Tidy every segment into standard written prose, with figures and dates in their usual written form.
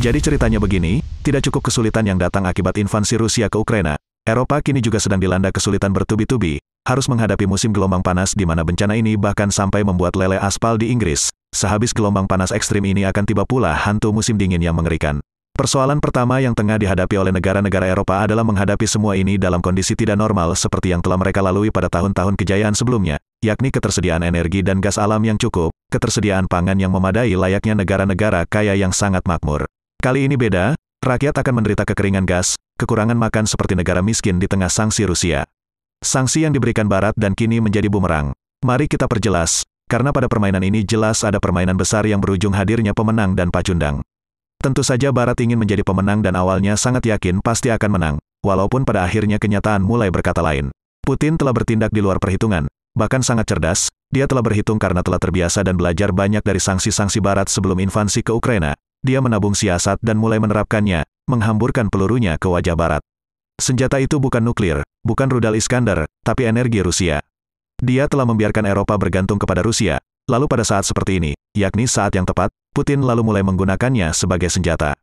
Jadi ceritanya begini, tidak cukup kesulitan yang datang akibat invasi Rusia ke Ukraina. Eropa kini juga sedang dilanda kesulitan bertubi-tubi, harus menghadapi musim gelombang panas di mana bencana ini bahkan sampai membuat leleh aspal di Inggris. Sehabis gelombang panas ekstrim ini akan tiba pula hantu musim dingin yang mengerikan. Persoalan pertama yang tengah dihadapi oleh negara-negara Eropa adalah menghadapi semua ini dalam kondisi tidak normal seperti yang telah mereka lalui pada tahun-tahun kejayaan sebelumnya, yakni ketersediaan energi dan gas alam yang cukup, ketersediaan pangan yang memadai layaknya negara-negara kaya yang sangat makmur. Kali ini beda, rakyat akan menderita kekeringan gas, kekurangan makan seperti negara miskin di tengah sanksi Rusia. Sanksi yang diberikan Barat dan kini menjadi bumerang. Mari kita perjelas, karena pada permainan ini jelas ada permainan besar yang berujung hadirnya pemenang dan pacundang. Tentu saja Barat ingin menjadi pemenang dan awalnya sangat yakin pasti akan menang, walaupun pada akhirnya kenyataan mulai berkata lain. Putin telah bertindak di luar perhitungan, bahkan sangat cerdas, dia telah berhitung karena telah terbiasa dan belajar banyak dari sanksi-sanksi Barat sebelum invasi ke Ukraina. Dia menabung siasat dan mulai menerapkannya, menghamburkan pelurunya ke wajah Barat. Senjata itu bukan nuklir, bukan rudal Iskandar, tapi energi Rusia. Dia telah membiarkan Eropa bergantung kepada Rusia, lalu pada saat seperti ini, yakni saat yang tepat, Putin lalu mulai menggunakannya sebagai senjata.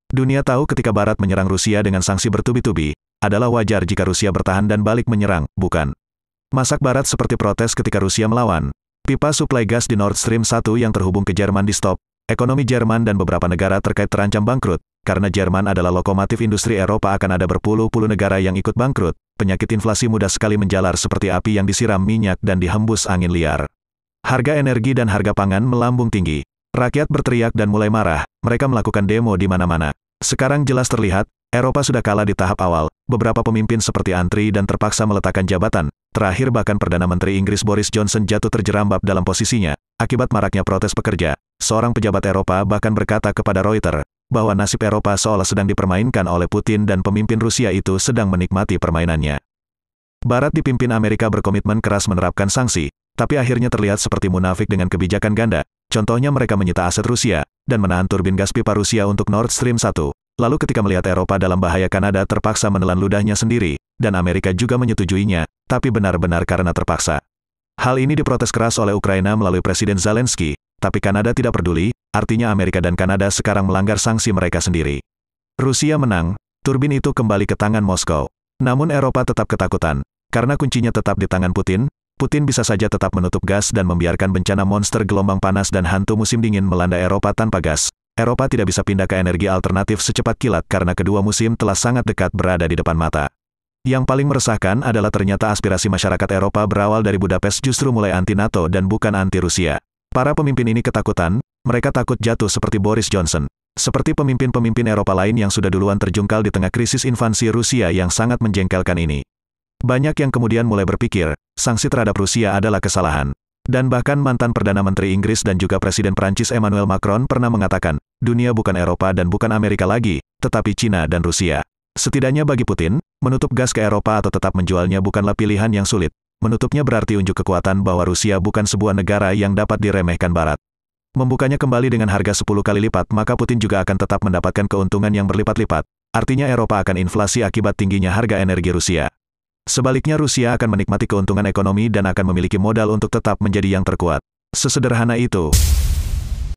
Dunia tahu ketika Barat menyerang Rusia dengan sanksi bertubi-tubi, adalah wajar jika Rusia bertahan dan balik menyerang, bukan? Masak Barat seperti protes ketika Rusia melawan. Pipa suplai gas di Nord Stream 1 yang terhubung ke Jerman di stop. Ekonomi Jerman dan beberapa negara terkait terancam bangkrut, karena Jerman adalah lokomotif industri Eropa akan ada berpuluh-puluh negara yang ikut bangkrut, penyakit inflasi mudah sekali menjalar seperti api yang disiram minyak dan dihembus angin liar. Harga energi dan harga pangan melambung tinggi. Rakyat berteriak dan mulai marah, mereka melakukan demo di mana-mana. Sekarang jelas terlihat, Eropa sudah kalah di tahap awal, beberapa pemimpin seperti antri dan terpaksa meletakkan jabatan, terakhir bahkan Perdana Menteri Inggris Boris Johnson jatuh terjerambab dalam posisinya, akibat maraknya protes pekerja. Seorang pejabat Eropa bahkan berkata kepada Reuters, bahwa nasib Eropa seolah sedang dipermainkan oleh Putin dan pemimpin Rusia itu sedang menikmati permainannya. Barat dipimpin Amerika berkomitmen keras menerapkan sanksi, tapi akhirnya terlihat seperti munafik dengan kebijakan ganda, contohnya mereka menyita aset Rusia, dan menahan turbin gas pipa Rusia untuk Nord Stream 1. Lalu ketika melihat Eropa dalam bahaya Kanada terpaksa menelan ludahnya sendiri, dan Amerika juga menyetujuinya, tapi benar-benar karena terpaksa. Hal ini diprotes keras oleh Ukraina melalui Presiden Zelensky, tapi Kanada tidak peduli, artinya Amerika dan Kanada sekarang melanggar sanksi mereka sendiri. Rusia menang, turbin itu kembali ke tangan Moskow. Namun Eropa tetap ketakutan, karena kuncinya tetap di tangan Putin. Putin bisa saja tetap menutup gas dan membiarkan bencana monster gelombang panas dan hantu musim dingin melanda Eropa tanpa gas. Eropa tidak bisa pindah ke energi alternatif secepat kilat karena kedua musim telah sangat dekat berada di depan mata. Yang paling meresahkan adalah ternyata aspirasi masyarakat Eropa berawal dari Budapest justru mulai anti-NATO dan bukan anti-Rusia. Para pemimpin ini ketakutan, mereka takut jatuh seperti Boris Johnson. Seperti pemimpin-pemimpin Eropa lain yang sudah duluan terjungkal di tengah krisis invasi Rusia yang sangat menjengkelkan ini. Banyak yang kemudian mulai berpikir, sanksi terhadap Rusia adalah kesalahan. Dan bahkan mantan Perdana Menteri Inggris dan juga Presiden Prancis Emmanuel Macron pernah mengatakan, dunia bukan Eropa dan bukan Amerika lagi, tetapi Cina dan Rusia. Setidaknya bagi Putin, menutup gas ke Eropa atau tetap menjualnya bukanlah pilihan yang sulit. Menutupnya berarti unjuk kekuatan bahwa Rusia bukan sebuah negara yang dapat diremehkan Barat. Membukanya kembali dengan harga 10 kali lipat maka Putin juga akan tetap mendapatkan keuntungan yang berlipat-lipat. Artinya Eropa akan inflasi akibat tingginya harga energi Rusia. Sebaliknya Rusia akan menikmati keuntungan ekonomi dan akan memiliki modal untuk tetap menjadi yang terkuat. Sesederhana itu.